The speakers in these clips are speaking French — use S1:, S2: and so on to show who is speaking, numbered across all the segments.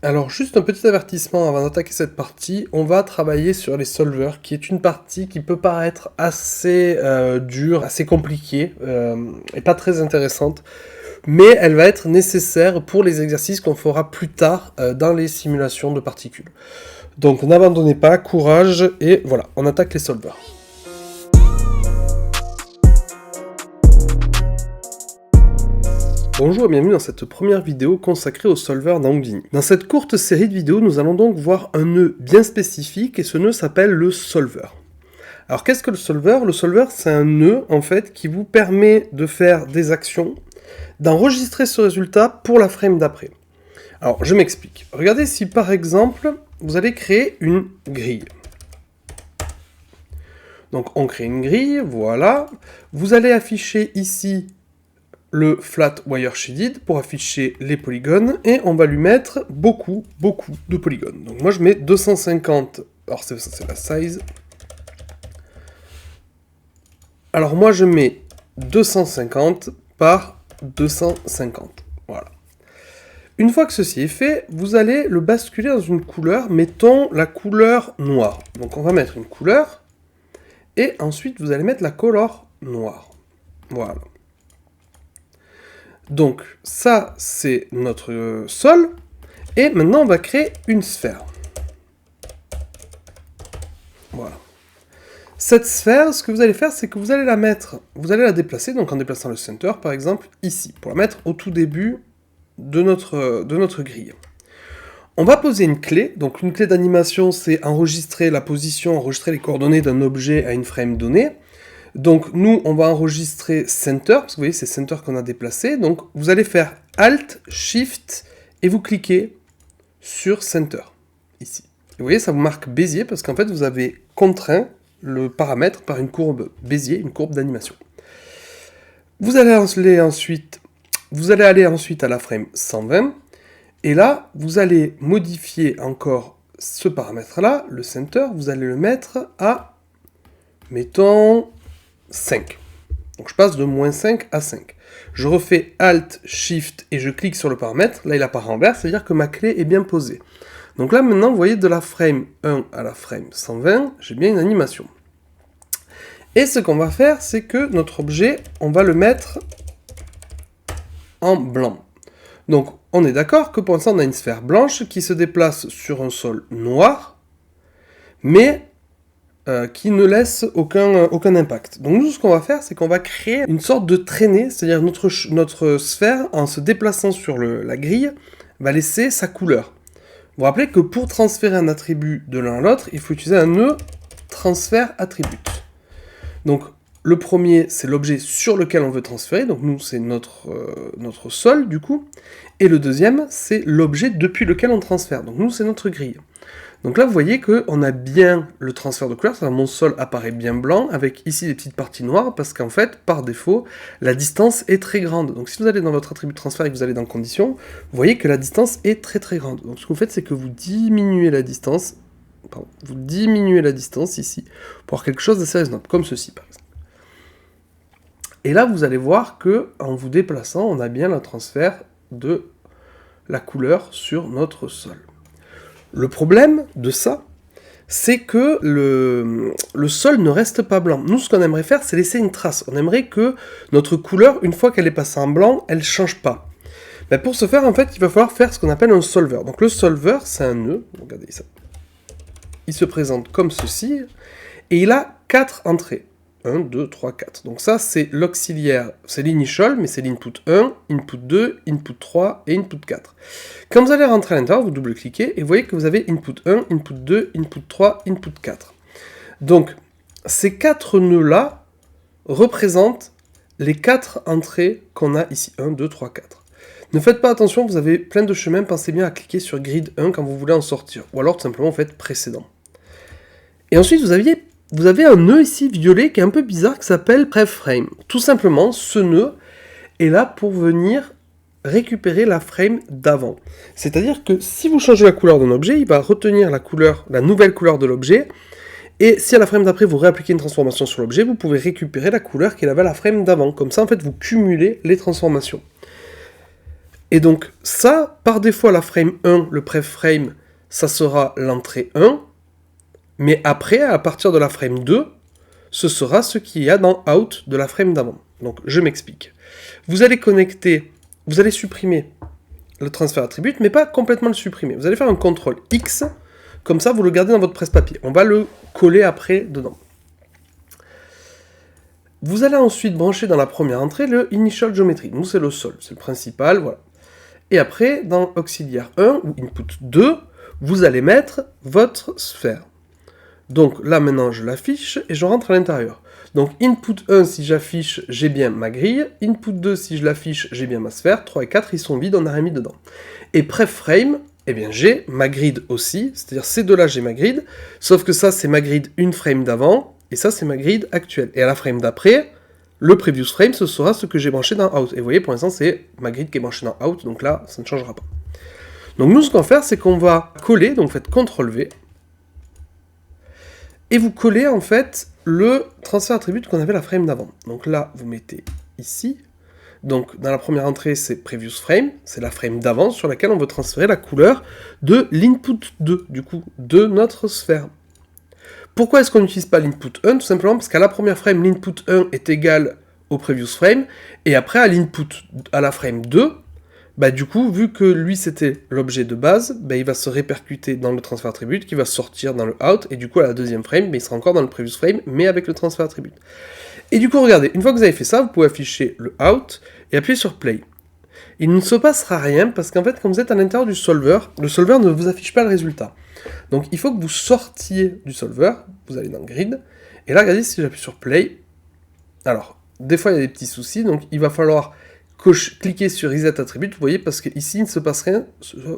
S1: Alors juste un petit avertissement avant d'attaquer cette partie, on va travailler sur les solvers, qui est une partie qui peut paraître assez dure, assez compliquée, et pas très intéressante, mais elle va être nécessaire pour les exercices qu'on fera plus tard dans les simulations de particules. Donc n'abandonnez pas, courage, et voilà, on attaque les solvers. Bonjour et bienvenue dans cette première vidéo consacrée au solver d'Houdini. Dans cette courte série de vidéos, nous allons donc voir un nœud bien spécifique et ce nœud s'appelle le solver. Alors qu'est-ce que le solver? Le solver, c'est un nœud en fait qui vous permet de faire des actions, d'enregistrer ce résultat pour la frame d'après. Alors je m'explique. Regardez si par exemple, vous allez créer une grille. Donc on crée une grille, voilà. Vous allez afficher ici le flat wire shaded pour afficher les polygones et on va lui mettre beaucoup de polygones. Donc moi je mets 250, alors c'est la size. Alors moi je mets 250 par 250, voilà. Une fois que ceci est fait, vous allez le basculer dans une couleur, mettons la couleur noire. Donc on va mettre une couleur et ensuite vous allez mettre la couleur noire, voilà. Donc ça c'est notre sol, et maintenant on va créer une sphère. Voilà. Cette sphère, ce que vous allez faire, c'est que vous allez la mettre, vous allez la déplacer, donc en déplaçant le center par exemple, ici, pour la mettre au tout début de notre grille. On va poser une clé, donc une clé d'animation c'est enregistrer la position, enregistrer les coordonnées d'un objet à une frame donnée. Donc nous, on va enregistrer Center, parce que vous voyez, c'est Center qu'on a déplacé. Donc vous allez faire Alt, Shift, et vous cliquez sur Center, ici. Et vous voyez, ça vous marque Bézier, parce qu'en fait, vous avez contraint le paramètre par une courbe Bézier, une courbe d'animation. Vous allez aller ensuite à la frame 120, et là, vous allez modifier encore ce paramètre-là, le Center, vous allez le mettre à, mettons, 5. Donc je passe de -5 à 5. Je refais Alt, Shift et je clique sur le paramètre. Là, il apparaît en vert, c'est-à-dire que ma clé est bien posée. Donc là, maintenant, vous voyez, de la frame 1 à la frame 120, j'ai bien une animation. Et ce qu'on va faire, c'est que notre objet, on va le mettre en blanc. Donc, on est d'accord que pour l'instant, on a une sphère blanche qui se déplace sur un sol noir, mais qui ne laisse aucun impact. Donc nous, ce qu'on va faire, c'est qu'on va créer une sorte de traînée, c'est-à-dire notre sphère, en se déplaçant sur la grille, va laisser sa couleur. Vous vous rappelez que pour transférer un attribut de l'un à l'autre, il faut utiliser un nœud transfert attribut. Donc le premier, c'est l'objet sur lequel on veut transférer, donc nous, c'est notre sol, du coup, et le deuxième, c'est l'objet depuis lequel on transfère, donc nous, c'est notre grille. Donc là, vous voyez qu'on a bien le transfert de couleur, mon sol apparaît bien blanc, avec ici des petites parties noires, parce qu'en fait, par défaut, la distance est très grande. Donc si vous allez dans votre attribut de transfert et que vous allez dans conditions, vous voyez que la distance est très grande. Donc ce que vous faites, c'est que vous diminuez la distance, ici, pour avoir quelque chose d'assez raisonnable, comme ceci par exemple. Et là, vous allez voir que en vous déplaçant, on a bien le transfert de la couleur sur notre sol. Le problème de ça, c'est que le sol ne reste pas blanc. Nous, ce qu'on aimerait faire, c'est laisser une trace. On aimerait que notre couleur, une fois qu'elle est passée en blanc, elle ne change pas. Mais pour ce faire, en fait, il va falloir faire ce qu'on appelle un solver. Donc le solver, c'est un nœud. Regardez ça. Il se présente comme ceci, et il a 4 entrées. 1, 2, 3, 4. Donc ça, c'est l'auxiliaire, c'est l'initial, mais c'est l'input 1, input 2, input 3 et input 4. Quand vous allez rentrer à l'intérieur, vous double-cliquez et vous voyez que vous avez input 1, input 2, input 3, input 4. Donc, ces 4 nœuds-là représentent les 4 entrées qu'on a ici. 1, 2, 3, 4. Ne faites pas attention, vous avez plein de chemins, pensez bien à cliquer sur grid 1 quand vous voulez en sortir. Ou alors, tout simplement, vous faites précédent. Et ensuite, vous avez un nœud ici violet qui est un peu bizarre qui s'appelle preframe. Tout simplement, ce nœud est là pour venir récupérer la frame d'avant. C'est-à-dire que si vous changez la couleur d'un objet, il va retenir la nouvelle couleur de l'objet, et si à la frame d'après vous réappliquez une transformation sur l'objet, vous pouvez récupérer la couleur qu'il avait à la frame d'avant. Comme ça, en fait, vous cumulez les transformations. Et donc ça, par défaut, la frame 1, le preframe, ça sera l'entrée 1, mais après, à partir de la frame 2, ce sera ce qu'il y a dans out de la frame d'avant. Donc je m'explique. Vous allez connecter, vous allez supprimer le transfert attribute, mais pas complètement le supprimer. Vous allez faire un CTRL X, comme ça vous le gardez dans votre presse-papier. On va le coller après dedans. Vous allez ensuite brancher dans la première entrée le Initial Geometry. Nous c'est le sol, c'est le principal, voilà. Et après, dans auxiliaire 1 ou input 2, vous allez mettre votre sphère. Donc là maintenant je l'affiche et je rentre à l'intérieur. Donc input 1 si j'affiche j'ai bien ma grille, input 2 si je l'affiche j'ai bien ma sphère, 3 et 4 ils sont vides, on n'a rien mis dedans. Et preframe, eh bien j'ai ma grid aussi, c'est-à-dire ces deux là j'ai ma grid, sauf que ça c'est ma grid une frame d'avant, et ça c'est ma grid actuelle. Et à la frame d'après, le previous frame ce sera ce que j'ai branché dans out. Et vous voyez pour l'instant c'est ma grid qui est branchée dans out, donc là ça ne changera pas. Donc nous ce qu'on va faire c'est qu'on va coller, donc faites CTRL V, et vous collez en fait le transfert attribute qu'on avait la frame d'avant. Donc là, vous mettez ici. Donc dans la première entrée, c'est previous frame, c'est la frame d'avant sur laquelle on veut transférer la couleur de l'input 2, du coup, de notre sphère. Pourquoi est-ce qu'on n'utilise pas l'input 1? Tout simplement parce qu'à la première frame, l'input 1 est égal au previous frame, et après à l'input, à la frame 2, bah du coup, vu que lui c'était l'objet de base, bah, il va se répercuter dans le transfert attribute, qui va sortir dans le out, et du coup à la deuxième frame, bah, il sera encore dans le previous frame, mais avec le transfert attribute. Et du coup, regardez, une fois que vous avez fait ça, vous pouvez afficher le out, et appuyer sur play. Il ne se passera rien, parce qu'en fait, quand vous êtes à l'intérieur du solver, le solver ne vous affiche pas le résultat. Donc il faut que vous sortiez du solver, vous allez dans grid, et là, regardez, si j'appuie sur play, alors, des fois il y a des petits soucis, donc il va falloir cliquez sur Reset Attribute, vous voyez, parce qu'ici, il ne se passe rien,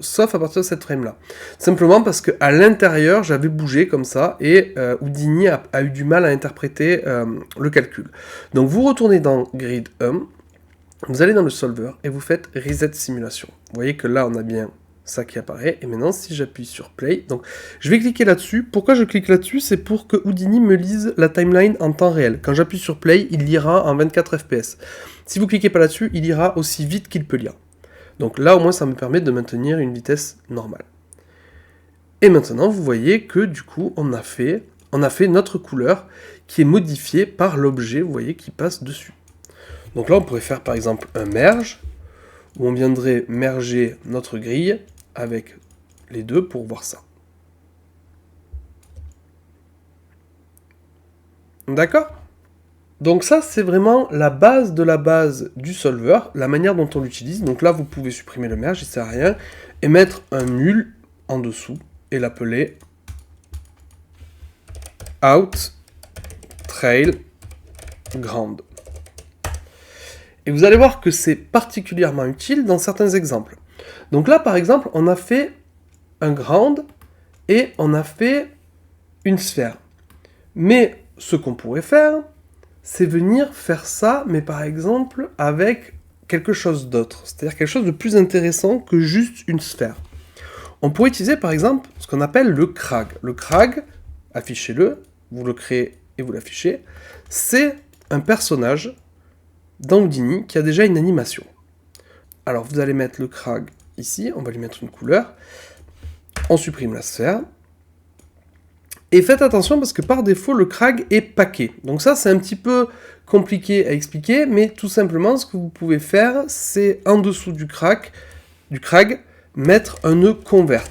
S1: sauf à partir de cette frame-là. Simplement parce qu'à l'intérieur, j'avais bougé comme ça, et Houdini a eu du mal à interpréter le calcul. Donc vous retournez dans Grid 1, vous allez dans le Solver, et vous faites Reset Simulation. Vous voyez que là, on a bien ça qui apparaît, et maintenant, si j'appuie sur Play, donc je vais cliquer là-dessus. Pourquoi je clique là-dessus? C'est pour que Houdini me lise la timeline en temps réel. Quand j'appuie sur Play, il lira en 24 fps. Si vous cliquez pas là-dessus, il ira aussi vite qu'il peut lire. Donc là, au moins, ça me permet de maintenir une vitesse normale. Et maintenant, vous voyez que du coup, on a fait notre couleur qui est modifiée par l'objet, vous voyez, qui passe dessus. Donc là, on pourrait faire par exemple un merge, où on viendrait merger notre grille avec les deux pour voir ça. D'accord ? Donc ça, c'est vraiment la base de la base du solver, la manière dont on l'utilise. Donc là, vous pouvez supprimer le merge, il ne sert à rien, et mettre un nul en dessous, et l'appeler out trail ground. Et vous allez voir que c'est particulièrement utile dans certains exemples. Donc là, par exemple, on a fait un ground et on a fait une sphère. Mais ce qu'on pourrait faire, c'est venir faire ça, mais par exemple avec quelque chose d'autre. C'est-à-dire quelque chose de plus intéressant que juste une sphère. On pourrait utiliser par exemple ce qu'on appelle le crag. Le crag, affichez-le, vous le créez et vous l'affichez, c'est un personnage dans Houdini qui a déjà une animation. Alors vous allez mettre le crag ici, on va lui mettre une couleur, on supprime la sphère, et faites attention parce que par défaut le crag est paqué. Donc ça c'est un petit peu compliqué à expliquer, mais tout simplement ce que vous pouvez faire, c'est en dessous du crag, mettre un nœud convert.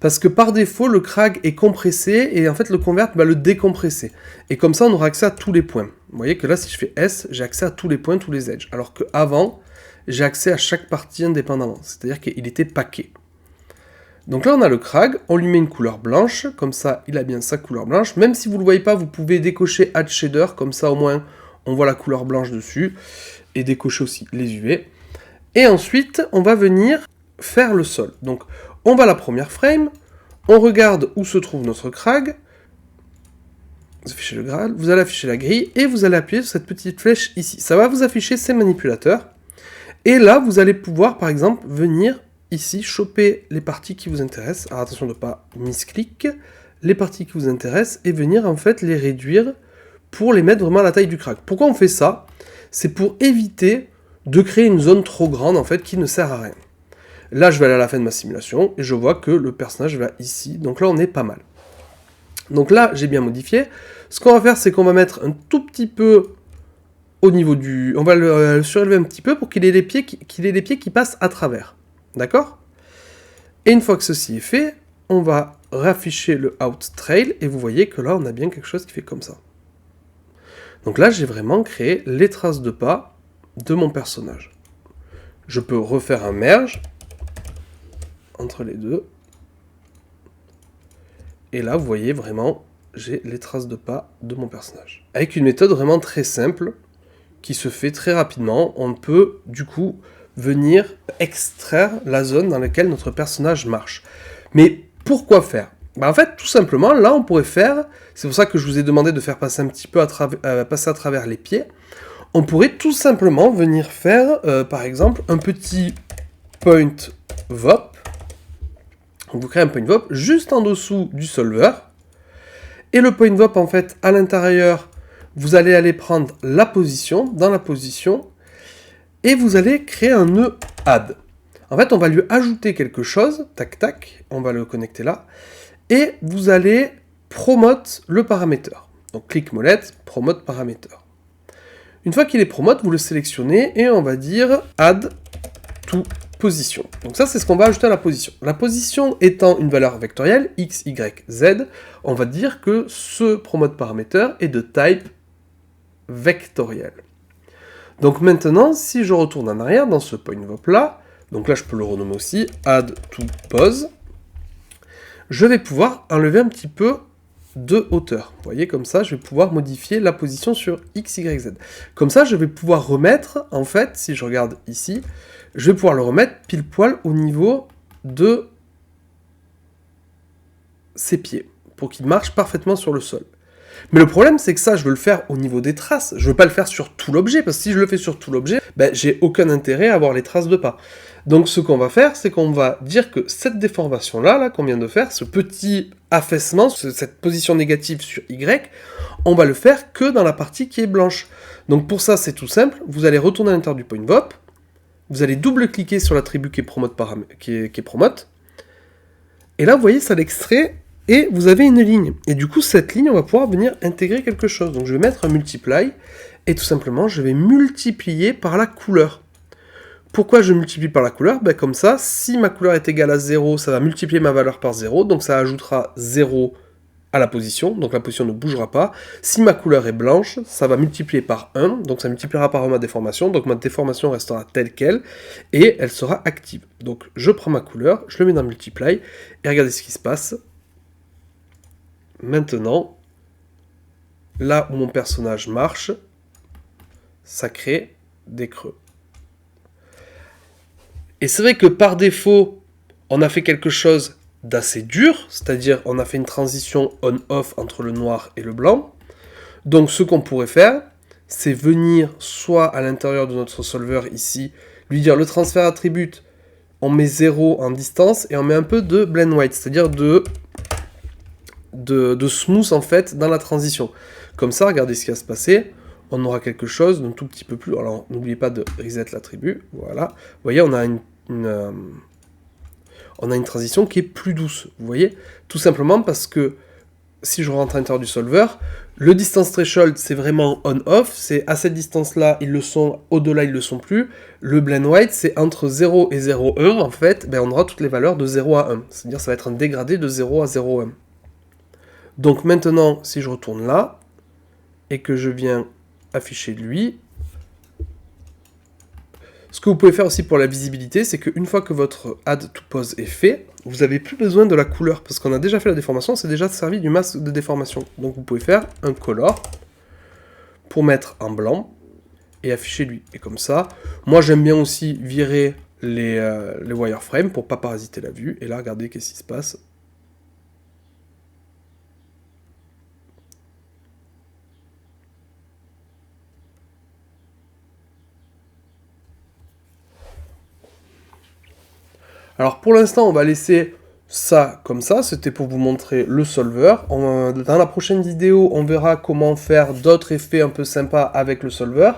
S1: Parce que par défaut, le crag est compressé, et en fait le convert va le décompresser. Et comme ça, on aura accès à tous les points. Vous voyez que là, si je fais S, j'ai accès à tous les points, tous les edges. Alors qu'avant, j'ai accès à chaque partie indépendamment. C'est-à-dire qu'il était paqué. Donc là, on a le crag, on lui met une couleur blanche, comme ça, il a bien sa couleur blanche. Même si vous ne le voyez pas, vous pouvez décocher Add Shader, comme ça, au moins, on voit la couleur blanche dessus. Et décocher aussi les UV. Et ensuite, on va venir faire le sol. Donc, on va à la première frame, on regarde où se trouve notre crag, vous affichez le grade, vous allez afficher la grille, et vous allez appuyer sur cette petite flèche ici. Ça va vous afficher ces manipulateurs, et là, vous allez pouvoir, par exemple, venir ici, choper les parties qui vous intéressent, alors attention de ne pas misclick, les parties qui vous intéressent, et venir en fait les réduire pour les mettre vraiment à la taille du crag. Pourquoi on fait ça? C'est pour éviter de créer une zone trop grande, en fait, qui ne sert à rien. Là, je vais aller à la fin de ma simulation, et je vois que le personnage va ici. Donc là, on est pas mal. Donc là, j'ai bien modifié. Ce qu'on va faire, c'est qu'on va mettre un tout petit peu au niveau du... On va le surélever un petit peu pour qu'il ait les pieds qui passent à travers. D'accord? Et une fois que ceci est fait, on va rafficher le out trail, et vous voyez que là, on a bien quelque chose qui fait comme ça. Donc là, j'ai vraiment créé les traces de pas de mon personnage. Je peux refaire un merge entre les deux. Et là, vous voyez vraiment, j'ai les traces de pas de mon personnage. Avec une méthode vraiment très simple, qui se fait très rapidement, on peut du coup venir extraire la zone dans laquelle notre personnage marche. Mais pourquoi faire? En fait, tout simplement, là, on pourrait faire, c'est pour ça que je vous ai demandé de faire passer un petit peu passer à travers les pieds, on pourrait tout simplement venir faire, par exemple, un petit point VOP. Vous créez un point VOP juste en dessous du solver, et le point VOP, en fait, à l'intérieur, vous allez aller prendre la position, dans la position, et vous allez créer un nœud add. En fait, on va lui ajouter quelque chose, tac tac, on va le connecter là, et vous allez promote le paramètre. Donc clic molette, promote paramètre. Une fois qu'il est promote, vous le sélectionnez et on va dire add to position. Donc ça, c'est ce qu'on va ajouter à la position. La position étant une valeur vectorielle, x, y, z, on va dire que ce promote paramètre est de type vectoriel. Donc maintenant, si je retourne en arrière dans ce point VOP là, donc là je peux le renommer aussi add to pose, je vais pouvoir enlever un petit peu de hauteur. Vous voyez, comme ça, je vais pouvoir modifier la position sur x, y, z. Comme ça, je vais pouvoir remettre, en fait, si je regarde ici, je vais pouvoir le remettre pile poil au niveau de ses pieds, pour qu'il marche parfaitement sur le sol. Mais le problème, c'est que ça, je veux le faire au niveau des traces. Je veux pas le faire sur tout l'objet, parce que si je le fais sur tout l'objet, j'ai aucun intérêt à avoir les traces de pas. Donc ce qu'on va faire, c'est qu'on va dire que cette déformation-là, qu'on vient de faire, ce petit affaissement, cette position négative sur Y, on va le faire que dans la partie qui est blanche. Donc pour ça, c'est tout simple. Vous allez retourner à l'intérieur du point VOP, vous allez double-cliquer sur l'attribut qui est promote, et là, vous voyez, ça l'extrait, et vous avez une ligne. Et du coup, cette ligne, on va pouvoir venir intégrer quelque chose. Donc je vais mettre un multiply, et tout simplement, je vais multiplier par la couleur. Pourquoi je multiplie par la couleur? Comme ça, si ma couleur est égale à 0, ça va multiplier ma valeur par 0, donc ça ajoutera 0 à la position, donc la position ne bougera pas. Si ma couleur est blanche, ça va multiplier par 1, donc ça multipliera par 1 ma déformation, donc ma déformation restera telle qu'elle, et elle sera active. Donc je prends ma couleur, je le mets dans multiply, et regardez ce qui se passe. Maintenant, là où mon personnage marche, ça crée des creux. Et c'est vrai que par défaut, on a fait quelque chose d'assez dur, c'est-à-dire on a fait une transition on-off entre le noir et le blanc. Donc ce qu'on pourrait faire, c'est venir soit à l'intérieur de notre solver ici, lui dire le transfert attribut, on met 0 en distance et on met un peu de blend white, c'est-à-dire de smooth en fait dans la transition. Comme ça, regardez ce qui va se passer. On aura quelque chose d'un tout petit peu plus... Alors, n'oubliez pas de reset l'attribut. Voilà. Vous voyez, on a une transition qui est plus douce. Vous voyez? Tout simplement parce que si je rentre à l'intérieur du solver, le distance threshold, c'est vraiment on-off. C'est à cette distance-là, ils le sont. Au-delà, ils le sont plus. Le blend white, c'est entre 0 et 0,1. En fait, on aura toutes les valeurs de 0 à 1. C'est-à-dire ça va être un dégradé de 0 à 0,1. Donc maintenant, si je retourne là, et que je viens afficher lui, ce que vous pouvez faire aussi pour la visibilité, c'est qu'une fois que votre add to pose est fait, vous n'avez plus besoin de la couleur, parce qu'on a déjà fait la déformation, c'est déjà servi du masque de déformation. Donc vous pouvez faire un color, pour mettre en blanc, et afficher lui. Et comme ça, moi j'aime bien aussi virer les wireframes, pour pas parasiter la vue, et là regardez qu'est-ce qui se passe. Alors pour l'instant, on va laisser ça comme ça, c'était pour vous montrer le solver. Dans la prochaine vidéo, on verra comment faire d'autres effets un peu sympas avec le solver,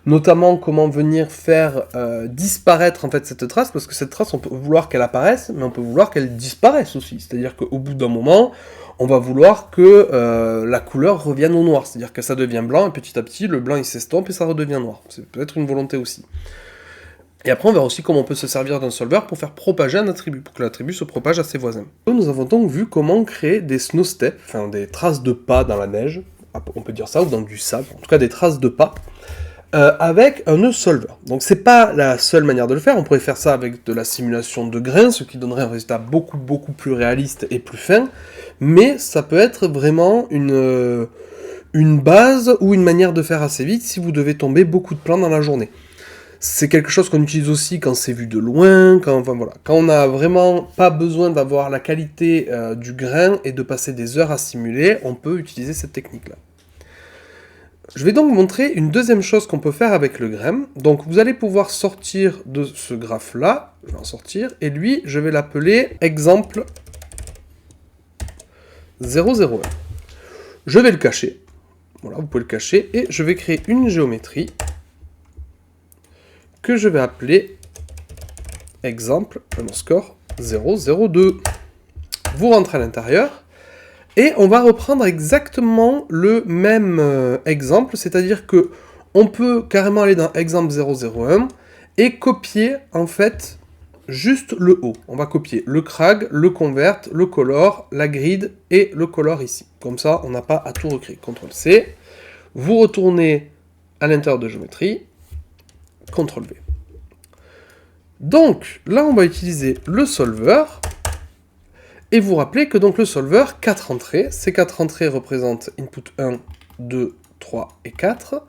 S1: notamment comment venir faire disparaître en fait cette trace, parce que cette trace, on peut vouloir qu'elle apparaisse, mais on peut vouloir qu'elle disparaisse aussi. C'est-à-dire qu'au bout d'un moment, on va vouloir que la couleur revienne au noir, c'est-à-dire que ça devient blanc, et petit à petit, le blanc il s'estompe et ça redevient noir. C'est peut-être une volonté aussi. Et après, on verra aussi comment on peut se servir d'un solver pour faire propager un attribut, pour que l'attribut se propage à ses voisins. Nous avons donc vu comment créer des snow steps, enfin des traces de pas dans la neige, on peut dire ça, ou dans du sable, en tout cas des traces de pas, avec un nœud solver. Donc c'est pas la seule manière de le faire, on pourrait faire ça avec de la simulation de grains, ce qui donnerait un résultat beaucoup plus réaliste et plus fin, mais ça peut être vraiment une base ou une manière de faire assez vite si vous devez tomber beaucoup de plans dans la journée. C'est quelque chose qu'on utilise aussi quand c'est vu de loin, quand on n'a vraiment pas besoin d'avoir la qualité du grain et de passer des heures à simuler, on peut utiliser cette technique-là. Je vais donc vous montrer une deuxième chose qu'on peut faire avec le grain. Donc vous allez pouvoir sortir de ce graphe-là, je vais en sortir, et lui, je vais l'appeler exemple 001. Je vais le cacher, voilà, vous pouvez le cacher, et je vais créer une géométrie que je vais appeler exemple underscore 002. Vous rentrez à l'intérieur, et on va reprendre exactement le même exemple, c'est-à-dire que on peut carrément aller dans exemple 001 et copier en fait juste le haut. On va copier le crag, le convert, le color, la grid et le color ici. Comme ça, on n'a pas à tout recréer. CTRL-C, vous retournez à l'intérieur de géométrie, CTRL-V. Donc, là, on va utiliser le solver, et vous rappelez que donc le solver, 4 entrées, ces 4 entrées représentent input 1, 2, 3 et 4,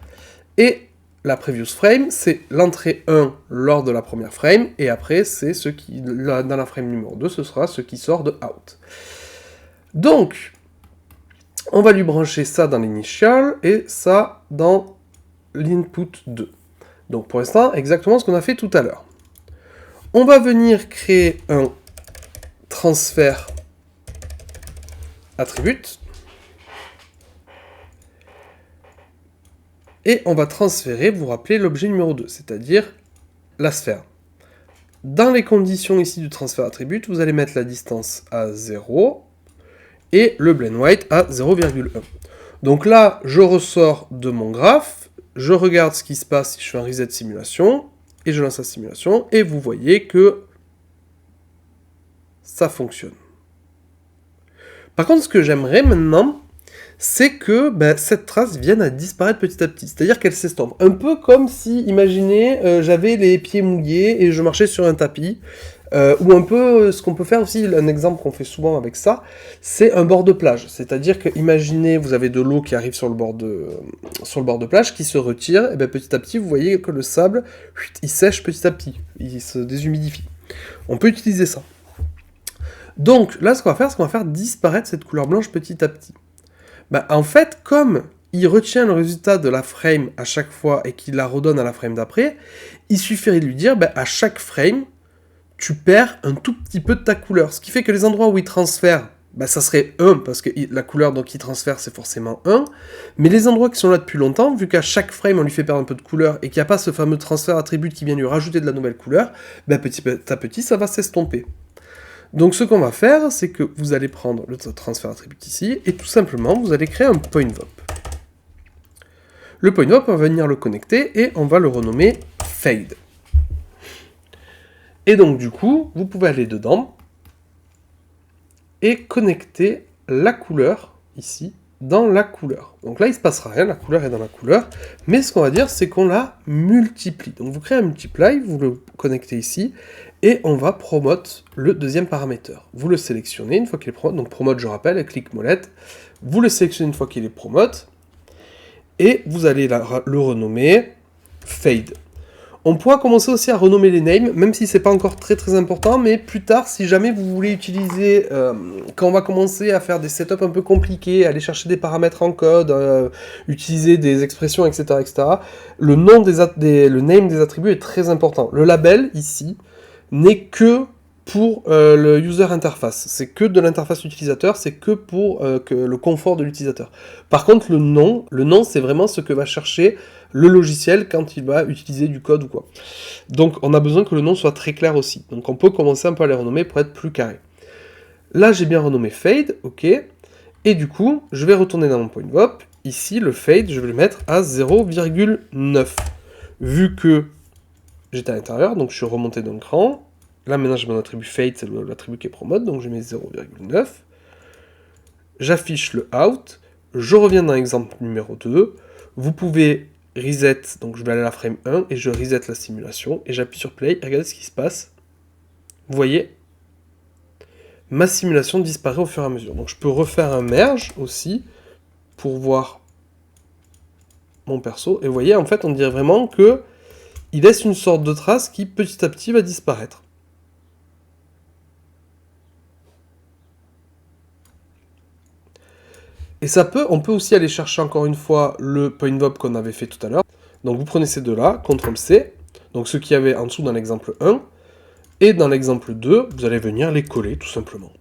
S1: et la previous frame, c'est l'entrée 1 lors de la première frame, et après, c'est ce qui, dans la frame numéro 2, ce sera ce qui sort de out. Donc, on va lui brancher ça dans l'initial, et ça dans l'input 2. Donc pour l'instant, exactement ce qu'on a fait tout à l'heure. On va venir créer un transfert attribute, et on va transférer, vous vous rappelez, l'objet numéro 2, c'est-à-dire la sphère. Dans les conditions ici du transfert attribute, vous allez mettre la distance à 0, et le blend white à 0,1. Donc là, je ressors de mon graphe, je regarde ce qui se passe si je fais un reset simulation, et je lance la simulation, et vous voyez que ça fonctionne. Par contre, ce que j'aimerais maintenant, c'est que cette trace vienne à disparaître petit à petit, c'est-à-dire qu'elle s'estompe. Un peu comme si, imaginez, j'avais les pieds mouillés et je marchais sur un tapis, ou un peu, ce qu'on peut faire aussi, un exemple qu'on fait souvent avec ça, c'est un bord de plage. C'est-à-dire que, imaginez, vous avez de l'eau qui arrive sur le bord de plage, qui se retire, et petit à petit, vous voyez que le sable, il sèche petit à petit, il se déshumidifie. On peut utiliser ça. Donc, là, ce qu'on va faire, c'est qu'on va faire disparaître cette couleur blanche petit à petit. En fait, comme il retient le résultat de la frame à chaque fois et qu'il la redonne à la frame d'après, il suffirait de lui dire, à chaque frame, tu perds un tout petit peu de ta couleur. Ce qui fait que les endroits où il transfère, ça serait 1, parce que la couleur qu'il transfère, c'est forcément 1. Mais les endroits qui sont là depuis longtemps, vu qu'à chaque frame, on lui fait perdre un peu de couleur, et qu'il n'y a pas ce fameux transfert attribut qui vient lui rajouter de la nouvelle couleur, petit à petit, ça va s'estomper. Donc ce qu'on va faire, c'est que vous allez prendre le transfert attribut ici, et tout simplement, vous allez créer un PointVop. Le PointVop, on va venir le connecter, et on va le renommer Fade. Et donc du coup, vous pouvez aller dedans, et connecter la couleur, ici, dans la couleur. Donc là, il ne se passera rien, la couleur est dans la couleur, mais ce qu'on va dire, c'est qu'on la multiplie. Donc vous créez un multiply, vous le connectez ici, et on va promote le deuxième paramètre. Vous le sélectionnez une fois qu'il est promote, donc promote, je rappelle, clic molette, vous le sélectionnez une fois qu'il est promote, et vous allez le renommer fade. On pourra commencer aussi à renommer les names, même si c'est pas encore très important, mais plus tard, si jamais vous voulez utiliser, quand on va commencer à faire des setups un peu compliqués, aller chercher des paramètres en code, utiliser des expressions, etc., le name des attributs est très important. Le label, ici, n'est que pour le user interface. C'est que de l'interface utilisateur, c'est que pour que le confort de l'utilisateur. Par contre, le nom, c'est vraiment ce que va chercher le logiciel quand il va utiliser du code ou quoi. Donc, on a besoin que le nom soit très clair aussi. Donc, on peut commencer un peu à les renommer pour être plus carré. Là, j'ai bien renommé fade, ok. Et du coup, je vais retourner dans mon point VOP. Ici, le fade, je vais le mettre à 0,9. Vu que j'étais à l'intérieur, donc je suis remonté d'un cran. Là, maintenant, j'ai mon attribut fade, c'est l'attribut qui est promote, donc je mets 0,9. J'affiche le out. Je reviens dans l'exemple numéro 2. Vous pouvez reset, donc je vais aller à la frame 1, et je reset la simulation, et j'appuie sur play, et regardez ce qui se passe. Vous voyez, ma simulation disparaît au fur et à mesure. Donc je peux refaire un merge aussi, pour voir mon perso, et vous voyez, en fait, on dirait vraiment que il laisse une sorte de trace qui, petit à petit, va disparaître. Et on peut aussi aller chercher encore une fois le point VOP qu'on avait fait tout à l'heure. Donc vous prenez ces deux-là, CTRL-C, donc ceux qu'il y avait en dessous dans l'exemple 1, et dans l'exemple 2, vous allez venir les coller, tout simplement.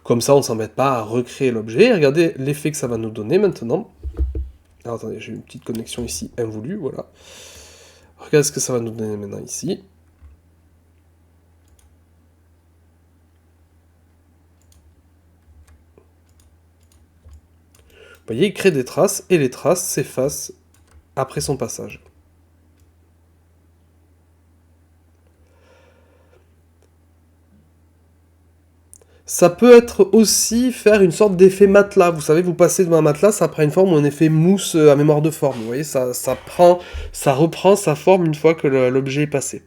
S1: Comme ça, on ne s'embête pas à recréer l'objet. Regardez l'effet que ça va nous donner maintenant. Alors attendez, j'ai une petite connexion ici invoulue, voilà. Regardez ce que ça va nous donner maintenant ici. Vous voyez, il crée des traces, et les traces s'effacent après son passage. Ça peut être aussi faire une sorte d'effet matelas. Vous savez, vous passez devant un matelas, ça prend une forme ou un effet mousse à mémoire de forme. Vous voyez, ça reprend sa forme une fois que l'objet est passé.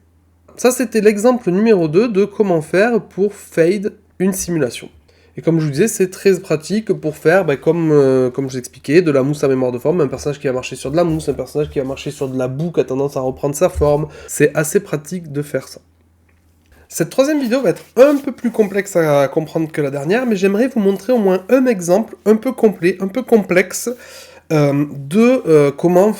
S1: Ça, c'était l'exemple numéro 2 de comment faire pour fade une simulation. Et comme je vous disais, c'est très pratique pour faire, comme je vous expliquais, de la mousse à mémoire de forme, un personnage qui va marcher sur de la mousse, un personnage qui va marcher sur de la boue qui a tendance à reprendre sa forme. C'est assez pratique de faire ça. Cette troisième vidéo va être un peu plus complexe à comprendre que la dernière, mais j'aimerais vous montrer au moins un exemple un peu complet, un peu complexe, de comment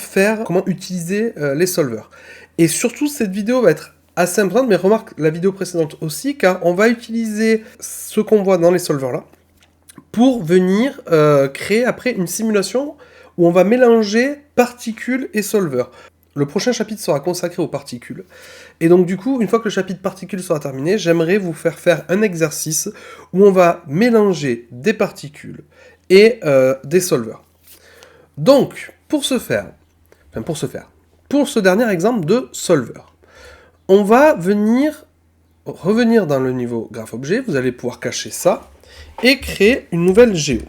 S1: utiliser les solvers. Et surtout, cette vidéo va être assez importante, mais remarque la vidéo précédente aussi, car on va utiliser ce qu'on voit dans les solvers là, pour venir créer après une simulation où on va mélanger particules et solvers. Le prochain chapitre sera consacré aux particules. Et donc du coup, une fois que le chapitre particules sera terminé, j'aimerais vous faire un exercice où on va mélanger des particules et des solvers. Donc, pour ce dernier exemple de solver, on va revenir dans le niveau graph objet, vous allez pouvoir cacher ça, et créer une nouvelle géo.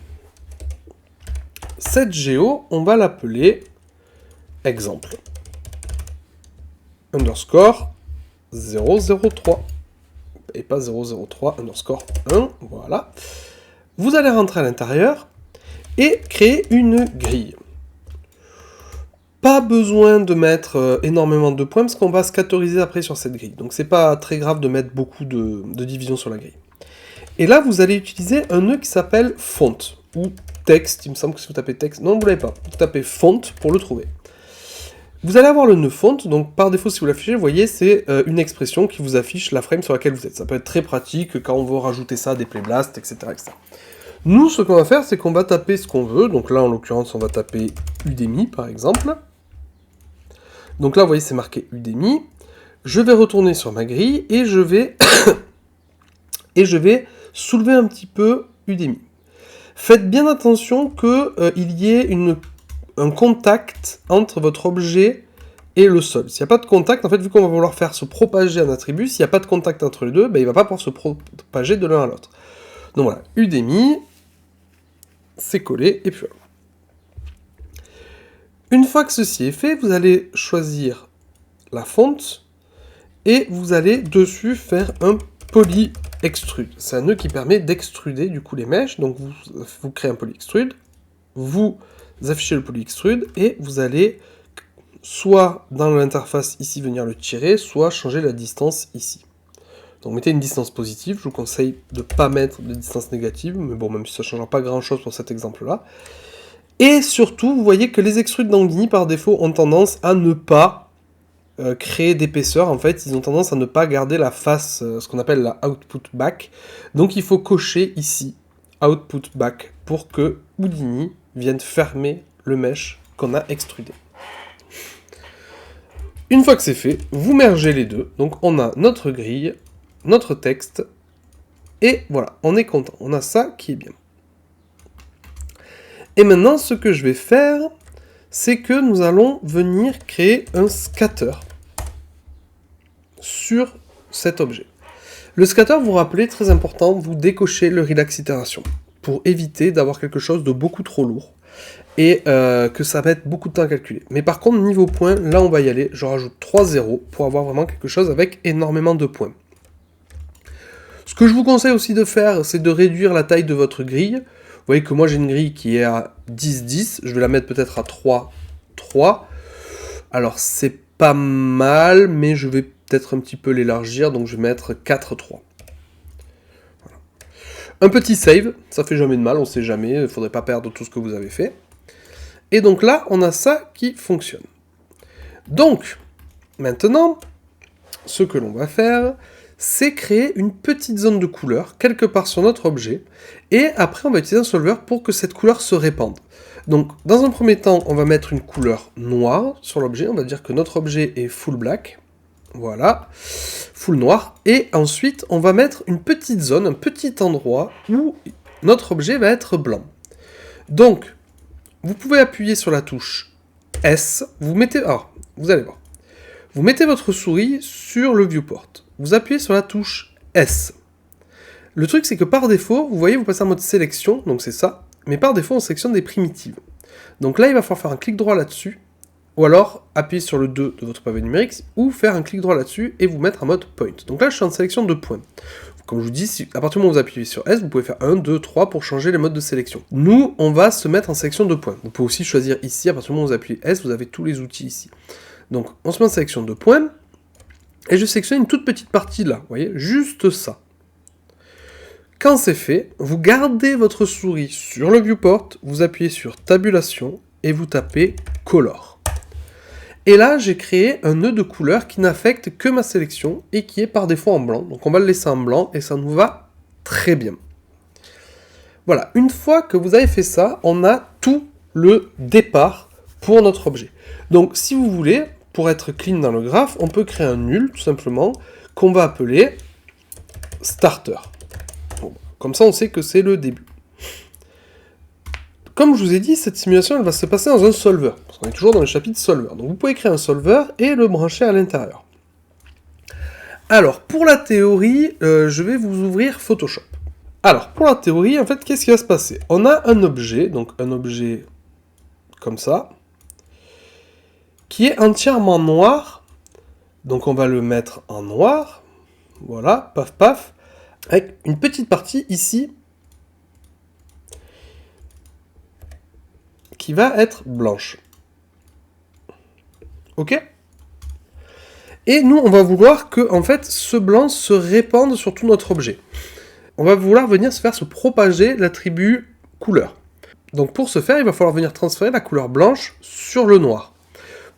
S1: Cette géo, on va l'appeler exemple. Underscore 003. Et pas 003 underscore 1. Voilà. Vous allez rentrer à l'intérieur et créer une grille. Pas besoin de mettre énormément de points parce qu'on va scatoriser après sur cette grille. Donc c'est pas très grave de mettre beaucoup de divisions sur la grille. Et là, vous allez utiliser un nœud qui s'appelle font ou texte. Il me semble que si vous tapez texte, non, vous l'avez pas. Vous tapez font pour le trouver. Vous allez avoir le nœud font, donc par défaut si vous l'affichez, vous voyez, c'est une expression qui vous affiche la frame sur laquelle vous êtes. Ça peut être très pratique quand on veut rajouter ça à des playblasts, etc., etc. Nous, ce qu'on va faire, c'est qu'on va taper ce qu'on veut. Donc là, en l'occurrence, on va taper Udemy, par exemple. Donc là, vous voyez, c'est marqué Udemy. Je vais retourner sur ma grille et je vais soulever un petit peu Udemy. Faites bien attention qu'il y ait un contact entre votre objet et le sol. S'il n'y a pas de contact, en fait, vu qu'on va vouloir faire se propager un attribut, s'il n'y a pas de contact entre les deux, il ne va pas pouvoir se propager de l'un à l'autre. Donc voilà, Udemy, c'est collé, et puis voilà. Une fois que ceci est fait, vous allez choisir la fonte, et vous allez dessus faire un poly extrude. C'est un nœud qui permet d'extruder du coup les mèches, donc vous créez un poly extrude, vous affichez le poly extrude, et vous allez soit dans l'interface ici venir le tirer, soit changer la distance ici. Donc mettez une distance positive, je vous conseille de ne pas mettre de distance négative, mais bon, même si ça ne changera pas grand chose pour cet exemple-là. Et surtout, vous voyez que les extrudes d'Anguigny, par défaut, ont tendance à ne pas créer d'épaisseur, en fait, ils ont tendance à ne pas garder la face, ce qu'on appelle la output back. Donc il faut cocher ici, output back, pour que Houdini vienne fermer le mesh qu'on a extrudé. Une fois que c'est fait, vous mergez les deux, donc on a notre grille, notre texte, et voilà, on est content, on a ça qui est bien. Et maintenant, ce que je vais faire, c'est que nous allons venir créer un scatter sur cet objet. Le scatter, vous vous rappelez, très important, vous décochez le relax itération pour éviter d'avoir quelque chose de beaucoup trop lourd et que ça mette beaucoup de temps à calculer. Mais par contre, niveau points, là on va y aller, je rajoute 3 zéros pour avoir vraiment quelque chose avec énormément de points. Ce que je vous conseille aussi de faire, c'est de réduire la taille de votre grille. Vous voyez que moi j'ai une grille qui est à 10-10, je vais la mettre peut-être à 3-3. Alors c'est pas mal, mais je vais peut-être un petit peu l'élargir, donc je vais mettre 4-3. Voilà. Un petit save, ça fait jamais de mal, on sait jamais, il ne faudrait pas perdre tout ce que vous avez fait. Et donc là, on a ça qui fonctionne. Donc, maintenant, ce que l'on va faire, c'est créer une petite zone de couleur quelque part sur notre objet, et après on va utiliser un solver pour que cette couleur se répande. Donc dans un premier temps, on va mettre une couleur noire sur l'objet, on va dire que notre objet est full black, voilà, full noir, et ensuite on va mettre une petite zone, un petit endroit où notre objet va être blanc. Donc, vous pouvez appuyer sur la touche S, vous mettez, alors, vous allez voir, vous mettez votre souris sur le viewport. Vous appuyez sur la touche S. Le truc, c'est que par défaut, vous voyez, vous passez en mode sélection, donc c'est ça, mais par défaut, on sélectionne des primitives. Donc là, il va falloir faire un clic droit là-dessus, ou alors appuyer sur le 2 de votre pavé numérique, ou faire un clic droit là-dessus et vous mettre en mode point. Donc là, je suis en sélection de points. Comme je vous dis, à partir du moment où vous appuyez sur S, vous pouvez faire 1, 2, 3 pour changer les modes de sélection. Nous, on va se mettre en sélection de points. Vous pouvez aussi choisir ici, à partir du moment où vous appuyez S, vous avez tous les outils ici. Donc, on se met en sélection de points, et je sélectionne une toute petite partie là, vous voyez, juste ça. Quand c'est fait, vous gardez votre souris sur le viewport, vous appuyez sur tabulation, et vous tapez color. Et là, j'ai créé un nœud de couleur qui n'affecte que ma sélection, et qui est par défaut en blanc. Donc on va le laisser en blanc, et ça nous va très bien. Voilà, une fois que vous avez fait ça, on a tout le départ pour notre objet. Donc si vous voulez, pour être clean dans le graphe, on peut créer un nul, tout simplement, qu'on va appeler starter. Bon, comme ça, on sait que c'est le début. Comme je vous ai dit, cette simulation, elle va se passer dans un solver, parce qu'on est toujours dans le chapitre solver. Donc vous pouvez créer un solver et le brancher à l'intérieur. Alors, pour la théorie, je vais vous ouvrir Photoshop. Alors, pour la théorie, en fait, qu'est-ce qui va se passer? On a un objet, donc un objet comme ça, qui est entièrement noir, donc on va le mettre en noir, voilà, paf paf, avec une petite partie ici, qui va être blanche. Ok? Et nous, on va vouloir que, en fait, ce blanc se répande sur tout notre objet. On va vouloir venir se propager l'attribut couleur. Donc pour ce faire, il va falloir venir transférer la couleur blanche sur le noir,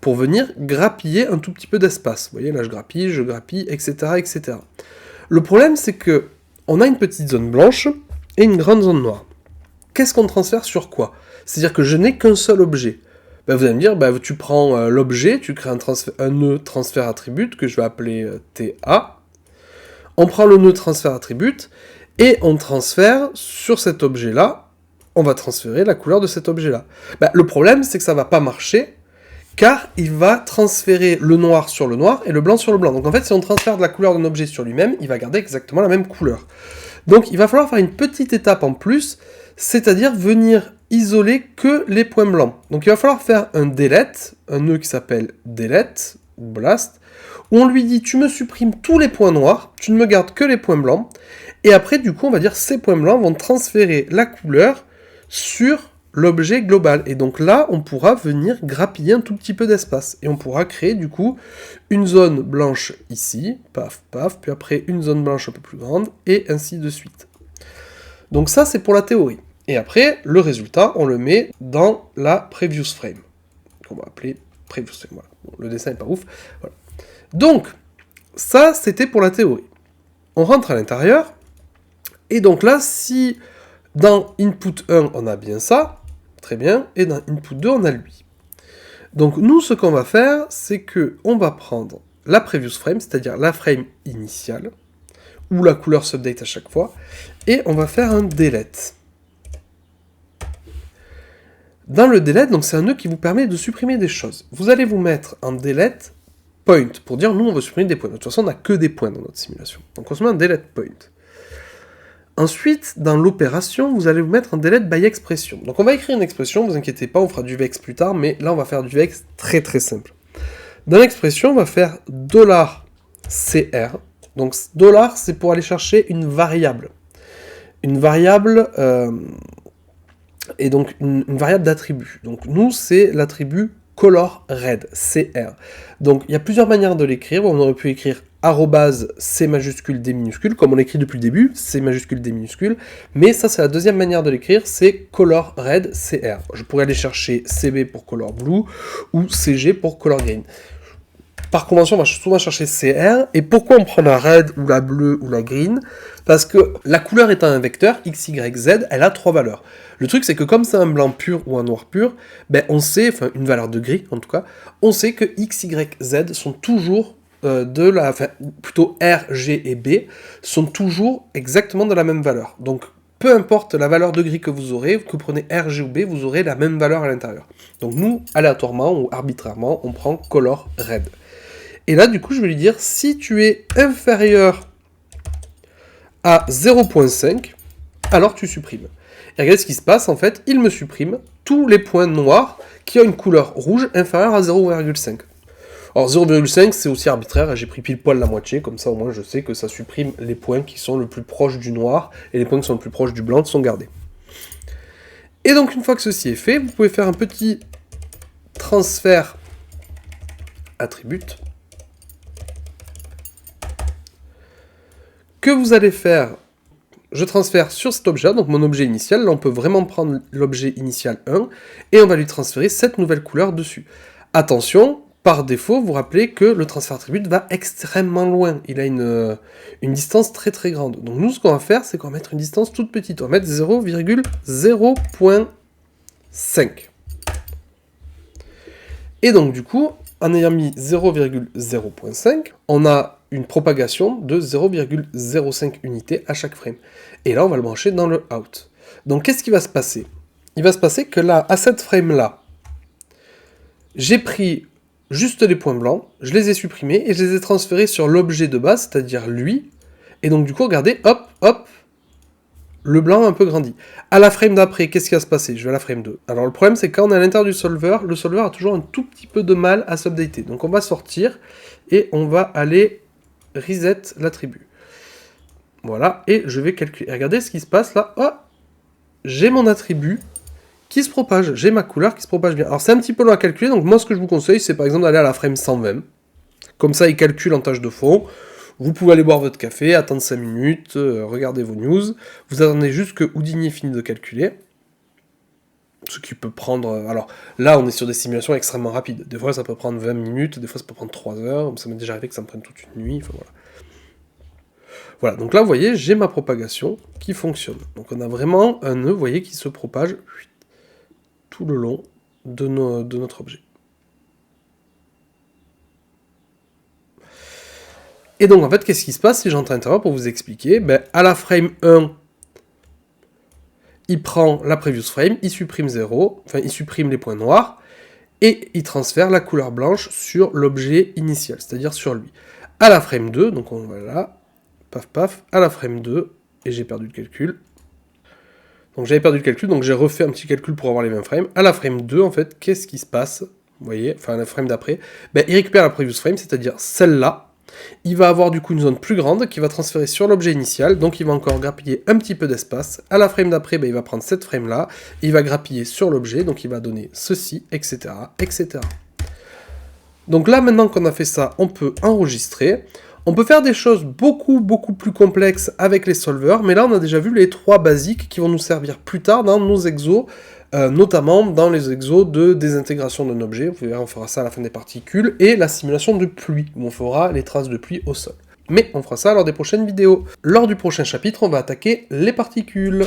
S1: pour venir grappiller un tout petit peu d'espace. Vous voyez, là je grappille, etc., etc. Le problème, c'est que on a une petite zone blanche et une grande zone noire. Qu'est-ce qu'on transfère sur quoi? C'est-à-dire que je n'ai qu'un seul objet. Ben, vous allez me dire, ben, tu prends l'objet, tu crées un nœud transfert attribute que je vais appeler TA. On prend le nœud transfert attribute et on transfère sur cet objet-là, on va transférer la couleur de cet objet-là. Ben, le problème, c'est que ça ne va pas marcher, car il va transférer le noir sur le noir et le blanc sur le blanc. Donc en fait, si on transfère de la couleur d'un objet sur lui-même, il va garder exactement la même couleur. Donc il va falloir faire une petite étape en plus, c'est-à-dire venir isoler que les points blancs. Donc il va falloir faire un delete, un nœud qui s'appelle delete, ou blast, où on lui dit tu me supprimes tous les points noirs, tu ne me gardes que les points blancs, et après du coup on va dire ces points blancs vont transférer la couleur sur l'objet global. Et donc là, on pourra venir grappiller un tout petit peu d'espace. Et on pourra créer du coup une zone blanche ici, paf, paf, puis après une zone blanche un peu plus grande, et ainsi de suite. Donc ça, c'est pour la théorie. Et après, le résultat, on le met dans la previous frame, qu'on va appeler previous frame. Voilà. Bon, le dessin n'est pas ouf. Voilà. Donc, ça, c'était pour la théorie. On rentre à l'intérieur, et donc là, si dans input 1, on a bien ça, très bien, et dans input 2, on a lui. Donc nous, ce qu'on va faire, c'est que on va prendre la previous frame, c'est-à-dire la frame initiale, où la couleur s'update à chaque fois, et on va faire un delete. Dans le delete, donc c'est un nœud qui vous permet de supprimer des choses. Vous allez vous mettre en delete point, pour dire nous on veut supprimer des points. De toute façon, on n'a que des points dans notre simulation. Donc on se met un delete point. Ensuite, dans l'opération, vous allez vous mettre en delete by expression. Donc on va écrire une expression, vous inquiétez pas, on fera du vex plus tard, mais là on va faire du vex très très simple. Dans l'expression, on va faire $CR. Donc $, c'est pour aller chercher une variable. Une variable, et donc une variable d'attribut. Donc nous, c'est l'attribut color red, CR. Donc il y a plusieurs manières de l'écrire. On aurait pu écrire C majuscule D minuscule, comme on l'écrit depuis le début, C majuscule D minuscule, mais ça c'est la deuxième manière de l'écrire, c'est color red CR. Je pourrais aller chercher CB pour color blue, ou CG pour color green. Par convention, on va souvent chercher CR, et pourquoi on prend la red, ou la bleue, ou la green? Parce que la couleur étant un vecteur, X, Y, Z, elle a 3 valeurs. Le truc, c'est que comme c'est un blanc pur ou un noir pur, ben on sait, enfin une valeur de gris en tout cas, on sait que X, Y, Z sont toujours plutôt R, G et B, sont toujours exactement de la même valeur. Donc, peu importe la valeur de gris que vous aurez, que vous prenez R, G ou B, vous aurez la même valeur à l'intérieur. Donc nous, aléatoirement ou arbitrairement, on prend color red. Et là, du coup, je vais lui dire, si tu es inférieur à 0.5, alors tu supprimes. Et regardez ce qui se passe, en fait, il me supprime tous les points noirs qui ont une couleur rouge inférieure à 0,5. Alors 0,5 c'est aussi arbitraire, j'ai pris pile poil la moitié, comme ça au moins je sais que ça supprime les points qui sont le plus proches du noir, et les points qui sont le plus proches du blanc sont gardés. Et donc une fois que ceci est fait, vous pouvez faire un petit transfert attribute, que vous allez faire, je transfère sur cet objet, donc mon objet initial, là on peut vraiment prendre l'objet initial 1, et on va lui transférer cette nouvelle couleur dessus. Attention, par défaut, vous rappelez que le transfert attribute va extrêmement loin. Il a une distance très très grande. Donc nous, ce qu'on va faire, c'est qu'on va mettre une distance toute petite. On va mettre 0,0.5. Et donc du coup, en ayant mis 0,0.5, on a une propagation de 0,05 unités à chaque frame. Et là, on va le brancher dans le out. Donc qu'est-ce qui va se passer? Il va se passer que là, à cette frame-là, j'ai pris juste les points blancs, je les ai supprimés et je les ai transférés sur l'objet de base, c'est-à-dire lui. Et donc du coup, regardez, hop, hop, le blanc a un peu grandi. À la frame d'après, qu'est-ce qui va se passer? Je vais à la frame 2. Alors le problème, c'est que quand on est à l'intérieur du solver, le solver a toujours un tout petit peu de mal à s'updater. Donc on va sortir et on va aller reset l'attribut. Voilà, et je vais calculer. Et regardez ce qui se passe là. Oh, j'ai mon attribut qui se propage, j'ai ma couleur qui se propage bien. Alors c'est un petit peu long à calculer, donc moi ce que je vous conseille, c'est par exemple d'aller à la frame 120. Comme ça, il calcule en tâche de fond. Vous pouvez aller boire votre café, attendre 5 minutes, regarder vos news. Vous attendez juste que Houdini ait fini de calculer. Ce qui peut prendre... alors là, on est sur des simulations extrêmement rapides. Des fois, ça peut prendre 20 minutes, des fois, ça peut prendre 3 heures. Ça m'est déjà arrivé que ça me prenne toute une nuit. Enfin, voilà. Voilà, donc là, vous voyez, j'ai ma propagation qui fonctionne. Donc on a vraiment un nœud, vous voyez, qui se propage tout le long de notre objet. Et donc en fait, qu'est-ce qui se passe si j'entre à l'intérieur pour vous expliquer? Ben, à la frame 1, il prend la previous frame, il supprime 0, enfin il supprime les points noirs, et il transfère la couleur blanche sur l'objet initial, c'est-à-dire sur lui. À la frame 2, donc on va là, paf paf, à la frame 2, et j'ai perdu le calcul. Donc j'avais perdu le calcul, donc j'ai refait un petit calcul pour avoir les mêmes frames. À la frame 2, en fait, qu'est-ce qui se passe? Vous voyez, enfin la frame d'après, ben, il récupère la previous frame, c'est-à-dire celle-là. Il va avoir du coup une zone plus grande qui va transférer sur l'objet initial, donc il va encore grappiller un petit peu d'espace. À la frame d'après, ben, il va prendre cette frame-là, il va grappiller sur l'objet, donc il va donner ceci, etc., etc. Donc là, maintenant qu'on a fait ça, on peut enregistrer. On peut faire des choses beaucoup plus complexes avec les solvers, mais là on a déjà vu les 3 basiques qui vont nous servir plus tard dans nos exos notamment dans les exos de désintégration d'un objet, vous verrez, on fera ça à la fin des particules, et la simulation de pluie, où on fera les traces de pluie au sol. Mais on fera ça lors des prochaines vidéos. Lors du prochain chapitre, on va attaquer les particules.